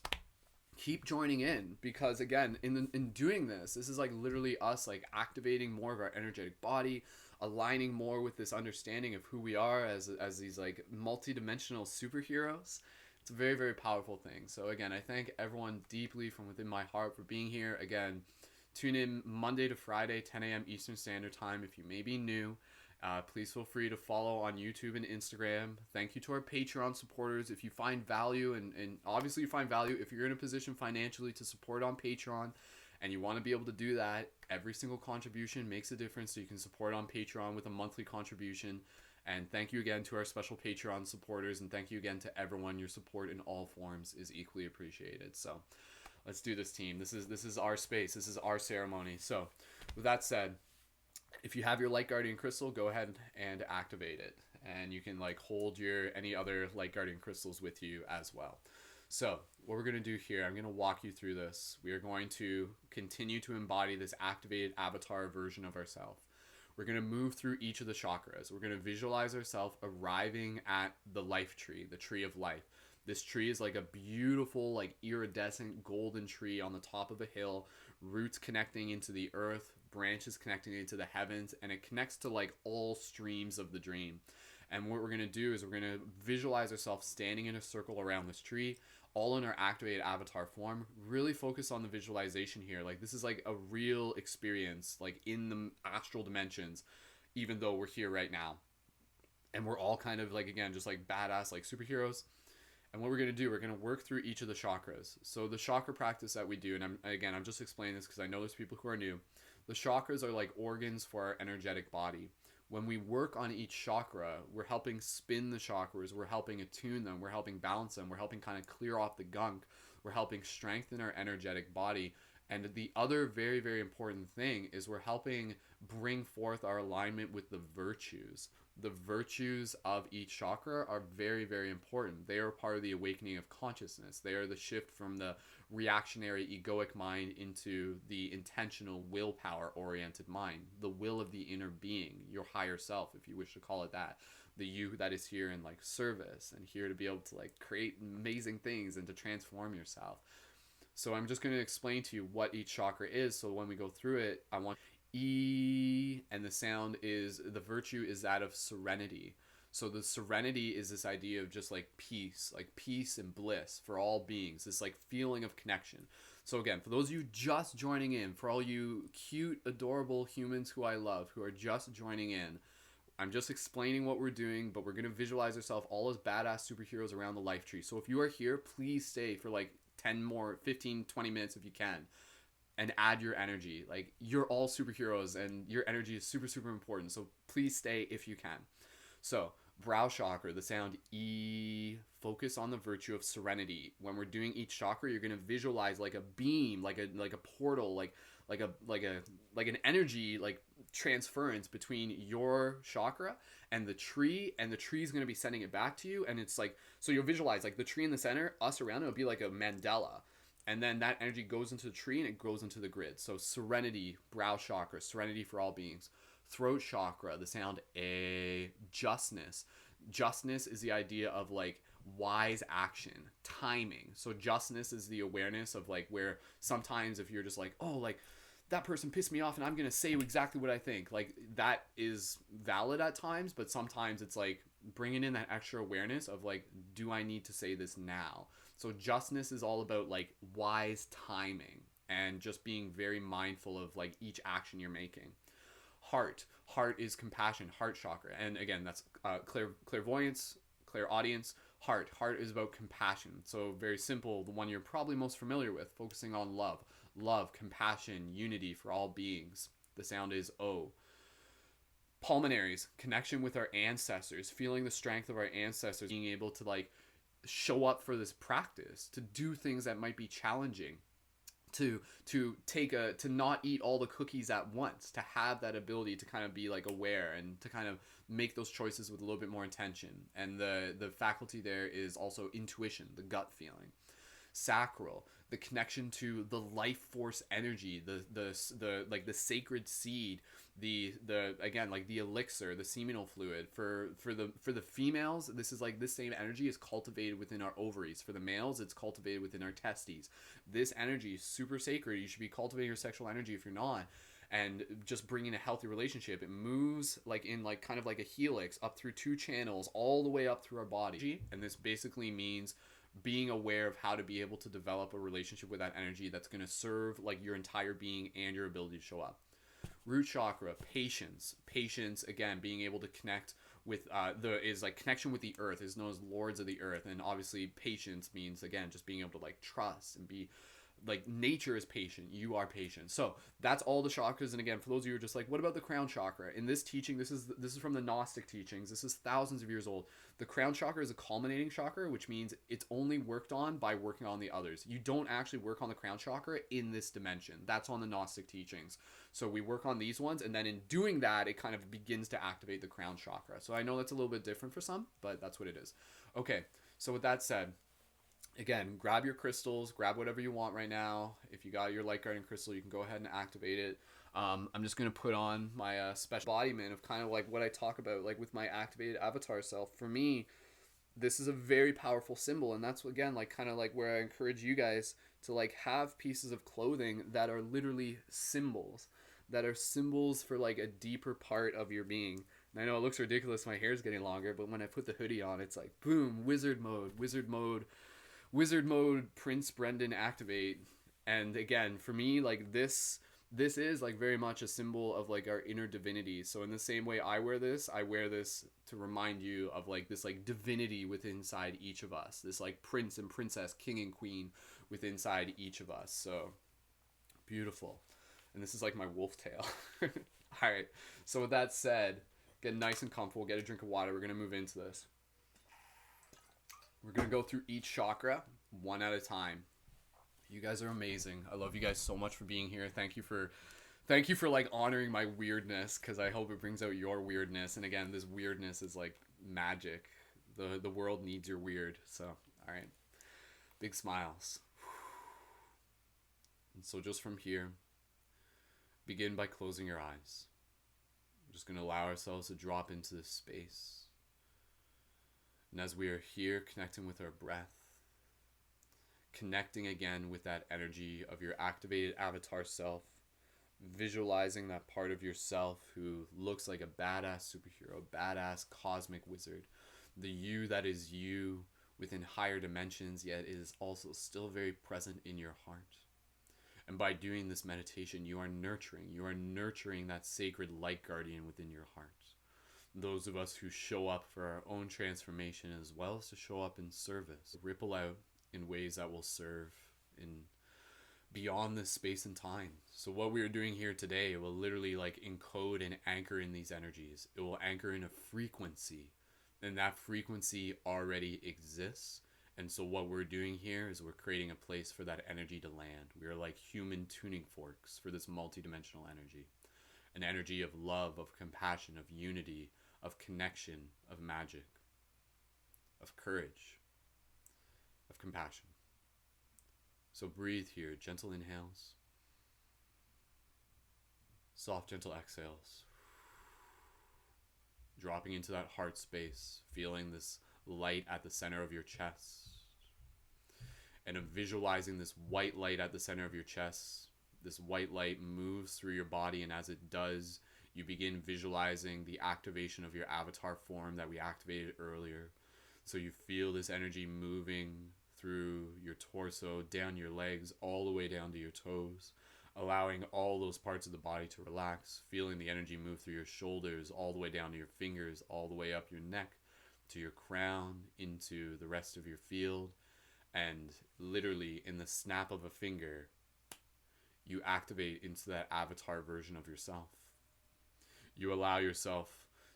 keep joining in, because again, in doing this is like literally us like activating more of our energetic body, aligning more with this understanding of who we are as these like multidimensional superheroes. It's a very, very powerful thing. So again, I thank everyone deeply from within my heart for being here. Again, tune in Monday to Friday, 10 a.m. Eastern Standard Time. If you may be new, please feel free to follow on YouTube and Instagram. Thank you to our Patreon supporters. If you find value, and obviously you find value, if you're in a position financially to support on Patreon and you want to be able to do that, every single contribution makes a difference. So you can support on Patreon with a monthly contribution. And thank you again to our special Patreon supporters. And thank you again to everyone. Your support in all forms is equally appreciated. So let's do this, team. This is our space. This is our ceremony. So with that said, if you have your Light Guardian crystal, go ahead and activate it. And you can like hold your any other Light Guardian crystals with you as well. So what we're going to do here, I'm going to walk you through this. We are going to continue to embody this activated avatar version of ourselves. We're going to move through each of the chakras. We're going to visualize ourselves arriving at the life tree, the tree of life. This tree is like a beautiful, like iridescent golden tree on the top of a hill, roots connecting into the earth, branches connecting into the heavens, and it connects to like all streams of the dream. And what we're going to do is we're going to visualize ourselves standing in a circle around this tree, all in our activated avatar form. Really focus on the visualization here. Like this is like a real experience, like in the astral dimensions, even though we're here right now. And we're all kind of like, again, just like badass, like superheroes. And what we're going to do, we're going to work through each of the chakras. So the chakra practice that we do, and I'm just explaining this because I know there's people who are new. The chakras are like organs for our energetic body. When we work on each chakra, we're helping spin the chakras, we're helping attune them, we're helping balance them, we're helping kind of clear off the gunk, we're helping strengthen our energetic body. And the other very, very important thing is we're helping bring forth our alignment with the virtues. The virtues of each chakra are very, very important. They are part of the awakening of consciousness. They are the shift from the reactionary egoic mind into the intentional willpower oriented mind, the will of the inner being, your higher self, if you wish to call it that, the you that is here in like service and here to be able to like create amazing things and to transform yourself. So I'm just going to explain to you what each chakra is. So when we go through it, I want E, and the sound is, the virtue is that of serenity. So the serenity is this idea of just like peace and bliss for all beings, this like feeling of connection. So again, for those of you just joining in, for all you cute, adorable humans who I love, who are just joining in, I'm just explaining what we're doing, but we're going to visualize ourselves all as badass superheroes around the life tree. So if you are here, please stay for like 10 more, 15, 20 minutes if you can. And add your energy. Like, you're all superheroes and your energy is super, super important. So please stay if you can. So brow chakra, the sound E, focus on the virtue of serenity. When we're doing each chakra, you're going to visualize like a beam, like a portal, like an energy, like transference between your chakra and the tree is going to be sending it back to you. And it's like, so you'll visualize like the tree in the center, us around it will be like a mandala. And then that energy goes into the tree and it goes into the grid. So serenity, brow chakra, serenity for all beings. Throat chakra, the sound A, justness. Justness is the idea of like wise action, timing. So justness is the awareness of like where sometimes if you're just like, oh, like that person pissed me off and I'm going to say exactly what I think. Like that is valid at times, but sometimes it's like bringing in that extra awareness of like, do I need to say this now? So justness is all about like wise timing and just being very mindful of like each action you're making. Heart is compassion, heart chakra. And again, that's clairvoyance, clairaudience. Heart is about compassion. So very simple, the one you're probably most familiar with, focusing on love. Love, compassion, unity for all beings. The sound is O. Pulmonaries, connection with our ancestors, feeling the strength of our ancestors, being able to like show up for this practice, to do things that might be challenging, to not eat all the cookies at once, to have that ability to kind of be like aware and to kind of make those choices with a little bit more intention. And the faculty there is also intuition, the gut feeling. Sacral, the connection to the life force energy, the like the sacred seed, the again, like the elixir, the seminal fluid. For the females, this is like this same energy is cultivated within our ovaries. For the males, it's cultivated within our testes. This energy is super sacred. You should be cultivating your sexual energy if you're not, and just bringing a healthy relationship. It moves like in like kind of like a helix up through 2 channels all the way up through our body. And this basically means being aware of how to be able to develop a relationship with that energy that's going to serve like your entire being and your ability to show up. Root chakra, patience. Patience, again, being able to connect with is like connection with the earth, is known as lords of the earth. And obviously patience means, again, just being able to like trust and be like, nature is patient, you are patient. So that's all the chakras. And again, for those of you who are just like, what about the crown chakra? In this teaching, this is from the Gnostic teachings, this is thousands of years old. The crown chakra is a culminating chakra, which means it's only worked on by working on the others. You don't actually work on the crown chakra in this dimension. That's on the Gnostic teachings. So we work on these ones, and then in doing that, it kind of begins to activate the crown chakra. So I know that's a little bit different for some, but that's what it is. Okay, so with that said, again, grab your crystals, grab whatever you want right now. If you got your light guardian crystal, you can go ahead and activate it. I'm just going to put on my special embodiment of kind of like what I talk about, like with my activated avatar self. For me, this is a very powerful symbol, and that's, again, like kind of like where I encourage you guys to like have pieces of clothing that are literally symbols, that are symbols for like a deeper part of your being. And I know it looks ridiculous, my hair's getting longer, but when I put the hoodie on, it's like, boom, wizard mode, Prince Brendan activate. And again, for me, like this is like very much a symbol of like our inner divinity. So in the same way I wear this to remind you of like this like divinity within inside each of us, this like prince and princess, king and queen within inside each of us. So beautiful. And this is like my wolf tail. All right, so with that said, get nice and comfortable, get a drink of water. We're gonna move into this. We're going to go through each chakra one at a time. You guys are amazing. I love you guys so much for being here. Thank you for like honoring my weirdness, because I hope it brings out your weirdness. And again, this weirdness is like magic. The world needs your weird. So, all right. Big smiles. And so just from here, begin by closing your eyes. We're just going to allow ourselves to drop into this space. And as we are here connecting with our breath, connecting again with that energy of your activated avatar self, visualizing that part of yourself who looks like a badass superhero, badass cosmic wizard, the you that is you within higher dimensions, yet is also still very present in your heart. And by doing this meditation, you are nurturing that sacred light guardian within your heart. Those of us who show up for our own transformation, as well as to show up in service, ripple out in ways that will serve in beyond this space and time. So what we are doing here today will literally like encode and anchor in these energies. It will anchor in a frequency, and that frequency already exists. And so what we're doing here is we're creating a place for that energy to land. We are like human tuning forks for this multidimensional energy. An energy of love, of compassion, of unity, of connection, of magic, of courage, of compassion. So breathe here, gentle inhales, soft, gentle exhales. Dropping into that heart space, feeling this light at the center of your chest. And visualizing this white light at the center of your chest. This white light moves through your body, and as it does, you begin visualizing the activation of your avatar form that we activated earlier. So you feel this energy moving through your torso, down your legs, all the way down to your toes, allowing all those parts of the body to relax, feeling the energy move through your shoulders, all the way down to your fingers, all the way up your neck, to your crown, into the rest of your field, and literally in the snap of a finger, you activate into that avatar version of yourself. You allow yourself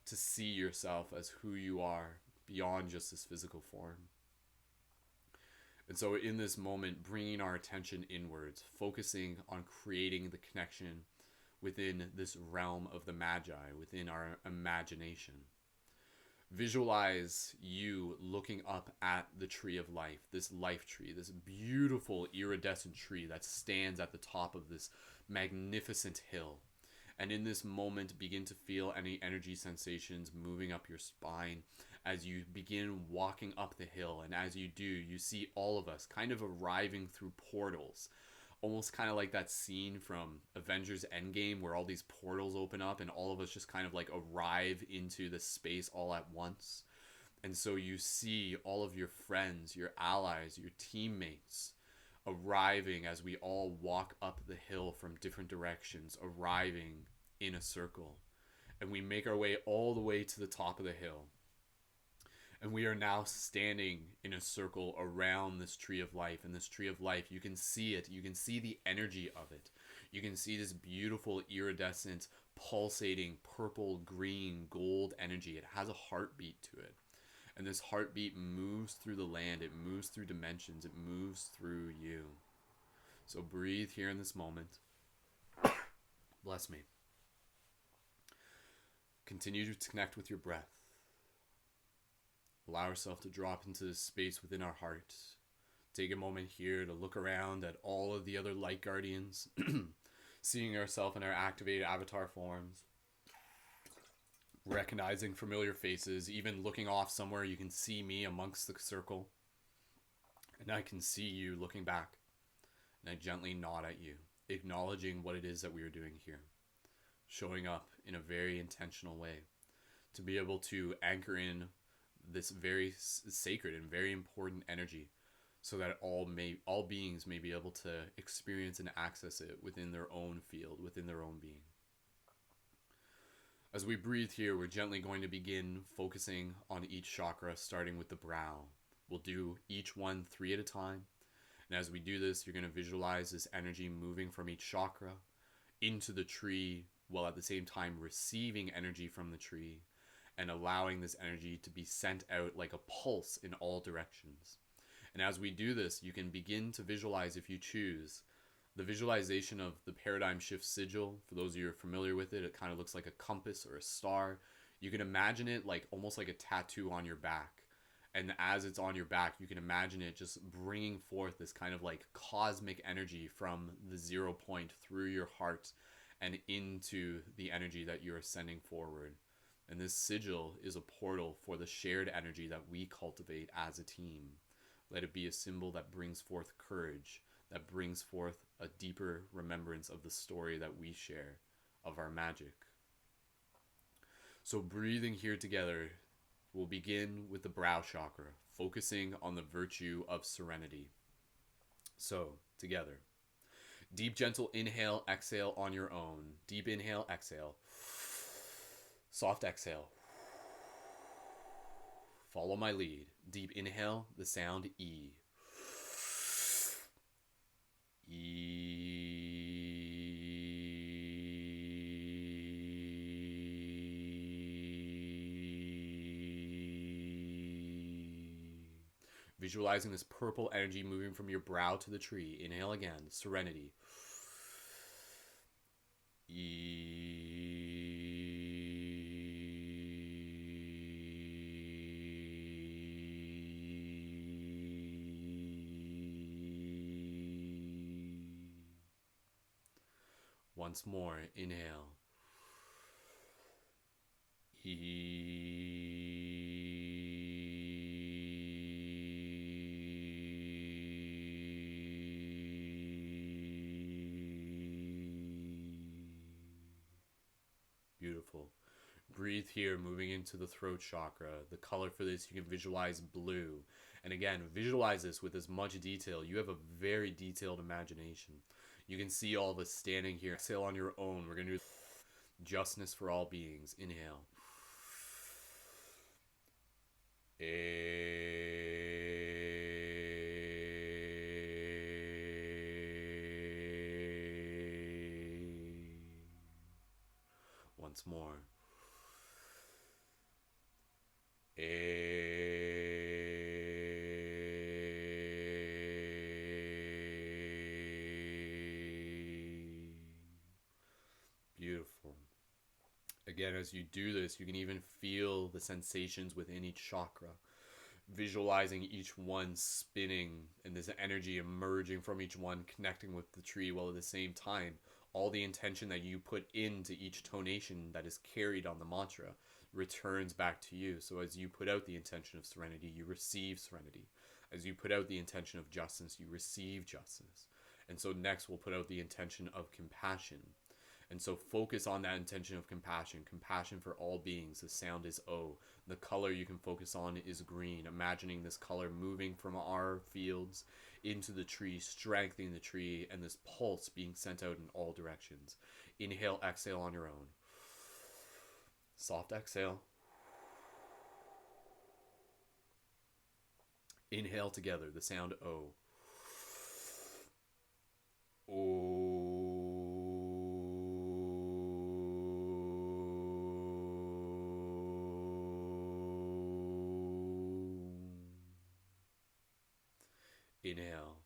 to see yourself as who you are beyond just this physical form. And so in this moment, bringing our attention inwards, focusing on creating the connection within this realm of the Magi, within our imagination. Visualize you looking up at the tree of life, this life tree, this beautiful iridescent tree that stands at the top of this magnificent hill. And in this moment, begin to feel any energy sensations moving up your spine as you begin walking up the hill. And as you do, you see all of us kind of arriving through portals. Almost kind of like that scene from Avengers Endgame where all these portals open up and all of us just kind of like arrive into the space all at once. And so you see all of your friends, your allies, your teammates arriving as we all walk up the hill from different directions, arriving in a circle. And we make our way all the way to the top of the hill. And we are now standing in a circle around this tree of life. And this tree of life, you can see it. You can see the energy of it. You can see this beautiful iridescent, pulsating, purple, green, gold energy. It has a heartbeat to it. And this heartbeat moves through the land. It moves through dimensions. It moves through you. So breathe here in this moment. Bless me. Continue to connect with your breath. Allow yourself to drop into this space within our heart. Take a moment here to look around at all of the other light guardians, seeing ourselves in our activated avatar forms, recognizing familiar faces, even looking off somewhere you can see me amongst the circle, and I can see you looking back, and I gently nod at you, acknowledging what it is that we are doing here, showing up in a very intentional way to be able to anchor in this very sacred and very important energy so that all beings may be able to experience and access it within their own field, within their own being. As we breathe here, we're gently going to begin focusing on each chakra, starting with the brow. We'll do each one 3 at a time. And as we do this, you're going to visualize this energy moving from each chakra into the tree, while at the same time receiving energy from the tree and allowing this energy to be sent out like a pulse in all directions. And as we do this, you can begin to visualize, if you choose, the visualization of the paradigm shift sigil. For those of you who are familiar with it, it kind of looks like a compass or a star. You can imagine it like almost like a tattoo on your back. And as it's on your back, you can imagine it just bringing forth this kind of like cosmic energy from the 0 point through your heart and into the energy that you're sending forward. And this sigil is a portal for the shared energy that we cultivate as a team. Let it be a symbol that brings forth courage, that brings forth a deeper remembrance of the story that we share of our magic. So breathing here together, we'll begin with the brow chakra, focusing on the virtue of serenity. So together, deep, gentle inhale, exhale on your own. Deep inhale, exhale. Soft exhale. Follow my lead. Deep inhale, the sound E. Visualizing this purple energy moving from your brow to the tree. Inhale again, serenity. Once more, inhale. Beautiful. Breathe here, moving into the throat chakra. The color for this, you can visualize blue. And again, visualize this with as much detail. You have a very detailed imagination. You can see all of us standing here. Exhale on your own. We're going to do justness for all beings. Inhale. Once more. Beautiful. Again, as you do this, you can even feel the sensations within each chakra, visualizing each one spinning and this energy emerging from each one, connecting with the tree, while at the same time, all the intention that you put into each tonation that is carried on the mantra returns back to you. So as you put out the intention of serenity, you receive serenity. As you put out the intention of justice, you receive justice. And so next we'll put out the intention of compassion. And so focus on that intention of compassion. Compassion for all beings. The sound is O. The color you can focus on is green. Imagining this color moving from our fields into the tree, strengthening the tree, and this pulse being sent out in all directions. Inhale, exhale on your own. Soft exhale. Inhale together. The sound O. O. Inhale.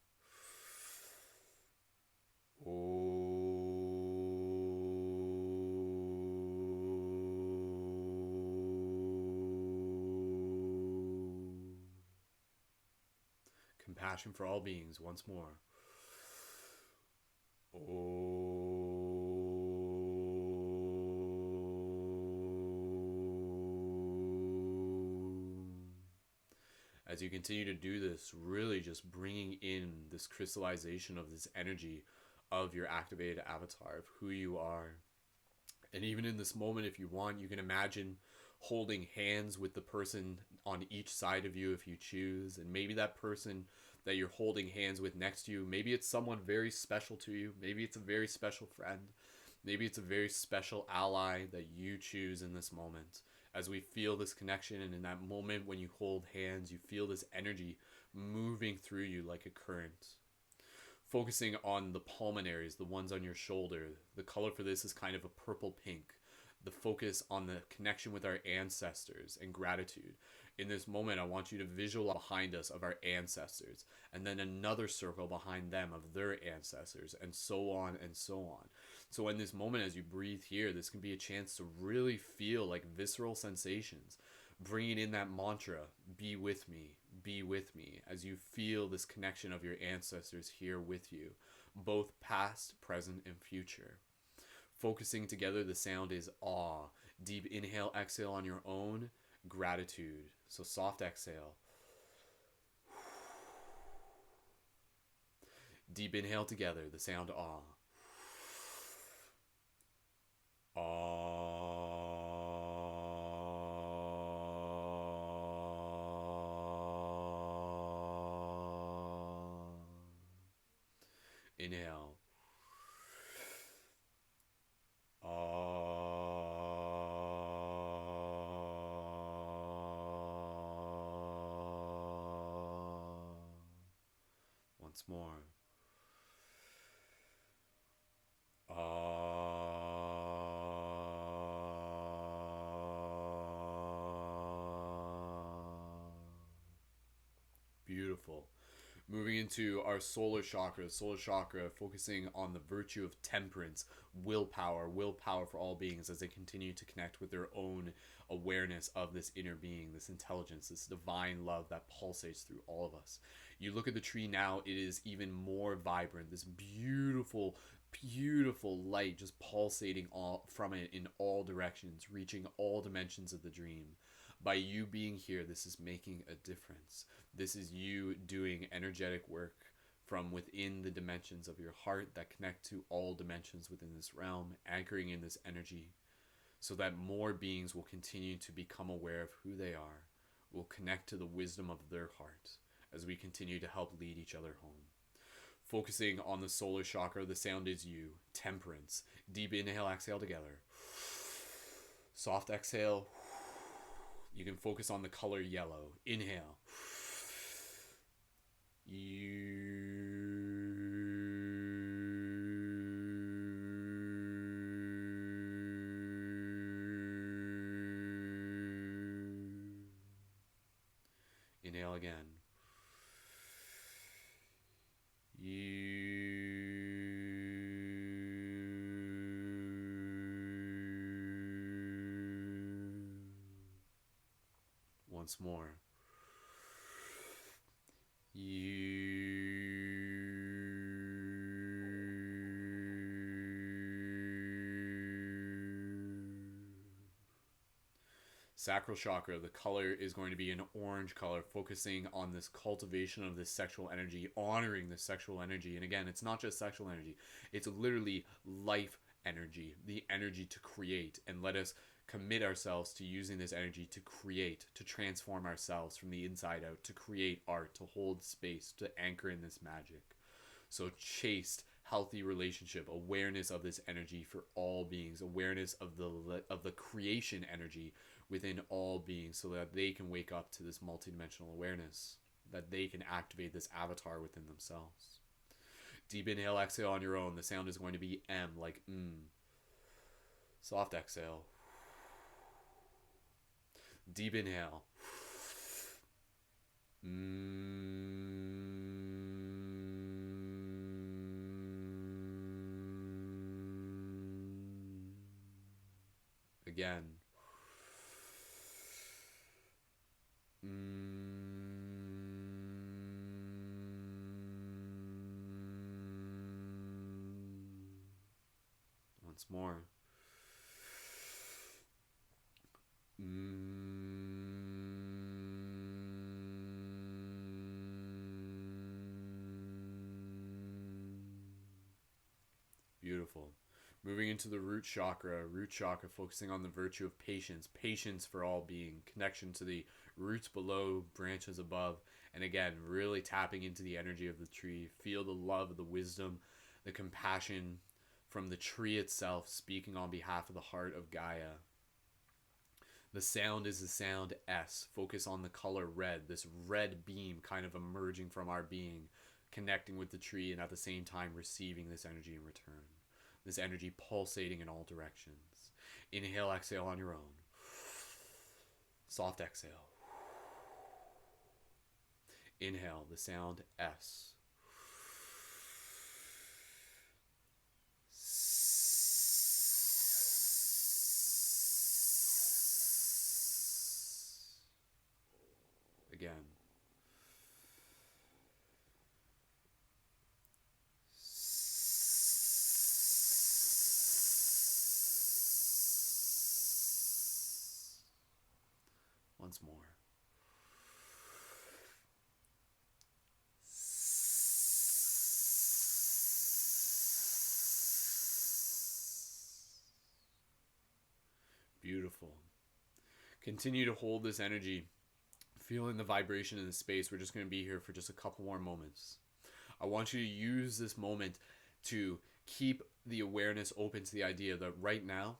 Compassion for all beings once more. As you continue to do this, really just bringing in this crystallization of this energy of your activated avatar, of who you are. And even in this moment, if you want, you can imagine holding hands with the person on each side of you if you choose. And maybe that person that you're holding hands with next to you, maybe it's someone very special to you. Maybe it's a very special friend. Maybe it's a very special ally that you choose in this moment. As we feel this connection, and in that moment when you hold hands, you feel this energy moving through you like a current. Focusing on the pulmonaries, the ones on your shoulder. The color for this is kind of a purple pink. The focus on the connection with our ancestors and gratitude. In this moment, I want you to visualize behind us of our ancestors, and then another circle behind them of their ancestors, and so on and so on. So in this moment, as you breathe here, this can be a chance to really feel like visceral sensations. Bringing in that mantra, be with me, as you feel this connection of your ancestors here with you, both past, present, and future. Focusing together, the sound is awe. Deep inhale, exhale on your own, gratitude. So soft exhale. Deep inhale together, the sound awe. Inhale. Once more. Beautiful. Moving into our solar chakra, focusing on the virtue of temperance, willpower for all beings as they continue to connect with their own awareness of this inner being, this intelligence, this divine love that pulsates through all of us. You look at the tree now, it is even more vibrant, this beautiful light just pulsating from it in all directions, reaching all dimensions of the dream. By you being here, this is making a difference. This is you doing energetic work from within the dimensions of your heart that connect to all dimensions within this realm, anchoring in this energy so that more beings will continue to become aware of who they are, will connect to the wisdom of their heart as we continue to help lead each other home. Focusing on the solar chakra, the sound is you, temperance. Deep inhale, exhale together. Soft exhale. You can focus on the color yellow. Inhale. Inhale again. Once more. Sacral chakra, the color is going to be an orange color, focusing on this cultivation of this sexual energy, honoring this sexual energy. And again, it's not just sexual energy, it's literally life energy, the energy to create. And let us commit ourselves to using this energy to create, to transform ourselves from the inside out, to create art, to hold space, to anchor in this magic. So chaste, healthy relationship, awareness of this energy for all beings, awareness of the creation energy within all beings, so that they can wake up to this multidimensional awareness, that they can activate this avatar within themselves. Deep inhale, exhale on your own. The sound is going to be M, like Soft exhale. Deep inhale. Again. Once more. Beautiful. Moving into the root chakra focusing on the virtue of patience, patience for all being, connection to the roots below, branches above, and again, really tapping into the energy of the tree. Feel the love, the wisdom, the compassion from the tree itself, speaking on behalf of the heart of Gaia. The sound is the sound S. Focus on the color red, this red beam kind of emerging from our being, connecting with the tree and at the same time receiving this energy in return. This energy pulsating in all directions. Inhale, exhale on your own. Soft exhale. Inhale, the sound S. Again. Once more. Beautiful. Continue to hold this energy, feeling the vibration in the space. We're just going to be here for just a couple more moments. I want you to use this moment to keep the awareness open to the idea that right now,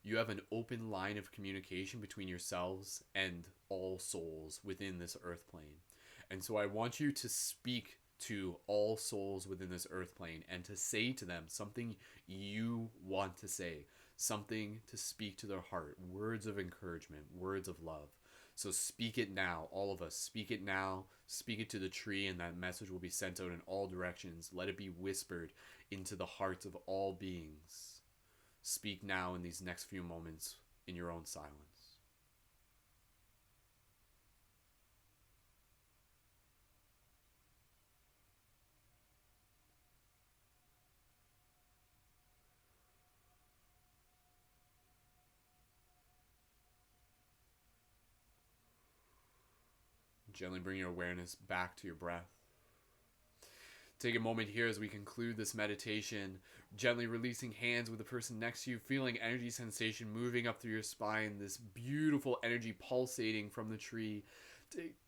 you have an open line of communication between yourselves and all souls within this earth plane. And so I want you to speak to all souls within this earth plane and to say to them something you want to say, something to speak to their heart, words of encouragement, words of love. So speak it now, all of us. Speak it now, speak it to the tree, and that message will be sent out in all directions. Let it be whispered into the hearts of all beings. Speak now in these next few moments in your own silence. Gently bring your awareness back to your breath. Take a moment here as we conclude this meditation, gently releasing hands with the person next to you, feeling energy sensation moving up through your spine, this beautiful energy pulsating from the tree.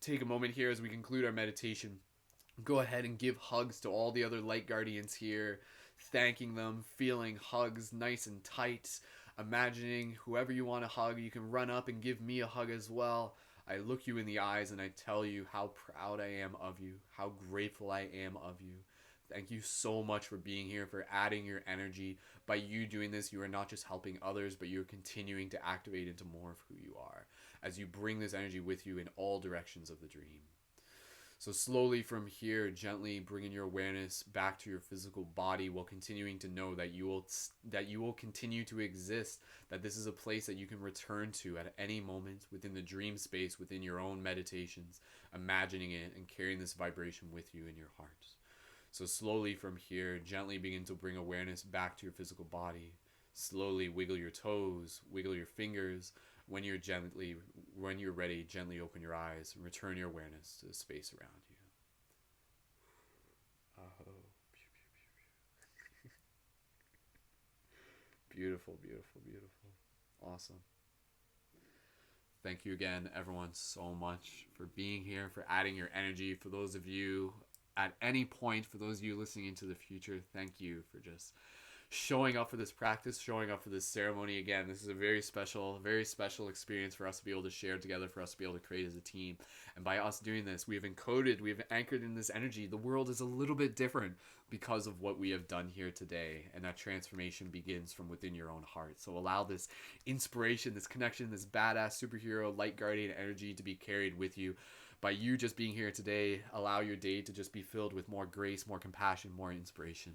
Take a moment here as we conclude our meditation. Go ahead and give hugs to all the other light guardians here, thanking them, feeling hugs nice and tight. imagining whoever you want to hug, you can run up and give me a hug as well. I look you in the eyes and I tell you how proud I am of you, how grateful I am of you. Thank you so much for being here, for adding your energy. By you doing this, you are not just helping others, but you're continuing to activate into more of who you are as you bring this energy with you in all directions of the dream. So slowly from here, gently bringing your awareness back to your physical body while continuing to know that you will continue to exist, that this is a place that you can return to at any moment within the dream space, within your own meditations, imagining it and carrying this vibration with you in your heart. So slowly from here, gently begin to bring awareness back to your physical body. Slowly wiggle your toes, wiggle your fingers. When you're ready, gently open your eyes and return your awareness to the space around you. Oh, beautiful, beautiful, beautiful. Awesome. Thank you again, everyone, so much for being here, for adding your energy. For those of you at any point, for those of you listening into the future, thank you for just showing up for this practice, showing up for this ceremony. Again, this is a very special experience for us to be able to share together, for us to be able to create as a team. And by us doing this, we've anchored in this energy. The world is a little bit different because of what we have done here today. And that transformation begins from within your own heart. So allow this inspiration, this connection, this badass superhero, light guardian energy to be carried with you. By you just being here today, allow your day to just be filled with more grace, more compassion, more inspiration.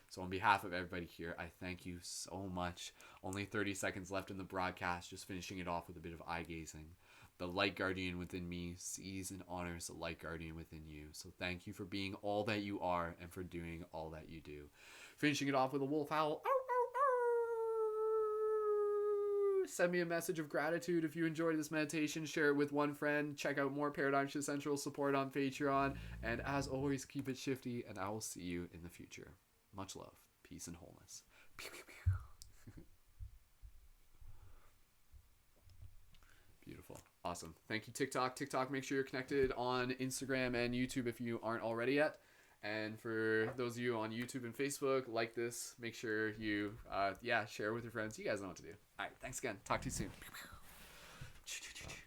So on behalf of everybody here, I thank you so much. Only 30 seconds left in the broadcast, just finishing it off with a bit of eye gazing. The light guardian within me sees and honors the light guardian within you. So thank you for being all that you are and for doing all that you do. Finishing it off with a wolf howl. Send me a message of gratitude if you enjoyed this meditation. Share it with one friend. Check out more Paradigm Shift Central support on Patreon. And as always, keep it shifty, and I will see you in the future. Much love, peace, and wholeness. Pew, pew, pew. Beautiful. Awesome. Thank you, TikTok. TikTok, make sure you're connected on Instagram and YouTube if you aren't already yet. And for those of you on YouTube and Facebook, like this. Make sure you, share with your friends. You guys know what to do. All right. Thanks again. Talk to you soon.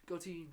Go team.